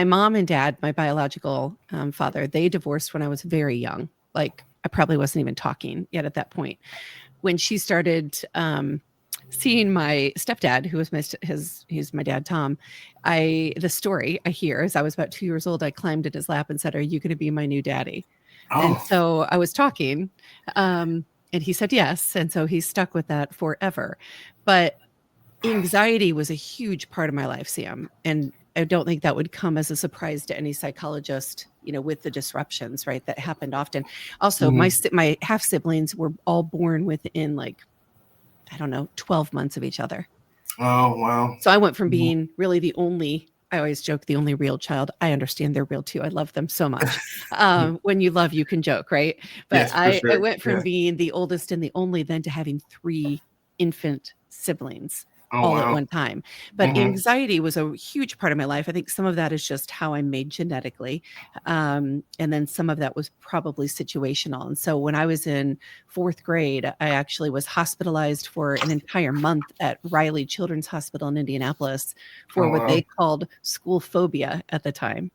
My mom and dad, my biological father, they divorced when I was very young. Like I probably wasn't even talking yet at that point. When she started seeing my stepdad, who was he's my dad, Tom, the story I hear is I was about 2 years old. I climbed in his lap and said, "Are you going to be my new daddy?" And Oh. so I was talking, and he said yes. And so he stuck with that forever. But anxiety was a huge part of my life, Sam. And I don't think that would come as a surprise to any psychologist, with the disruptions, right, that happened often. Also, Mhm. my half siblings were all born within like, I don't know, 12 months of each other. Oh, wow. So I went from Mhm. being really I always joke, the only real child. I understand they're real too. I love them so much. When you love, you can joke, right? But Yes, for I sure. went from Yeah. being the oldest and the only then to having 3 infant siblings Oh, all at wow. one time. But Mhm. anxiety was a huge part of my life. I think some of that is just how I'm made genetically. And then some of that was probably situational. And so when I was in 4th grade, I actually was hospitalized for an entire month at Riley Children's Hospital in Indianapolis for Oh, what wow. they called school phobia at the time.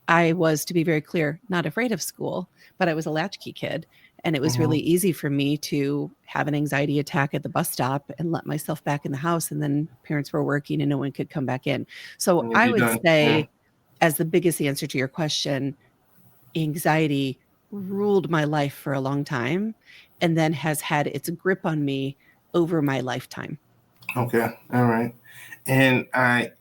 I was, to be very clear, not afraid of school, but I was a latchkey kid. And it was really Mhm. easy for me to have an anxiety attack at the bus stop and let myself back in the house. And then parents were working and no one could come back in. So And you'd I be would done. Yeah. say, as the biggest answer to your question, anxiety ruled my life for a long time and then has had its grip on me over my lifetime. Okay. All right. And I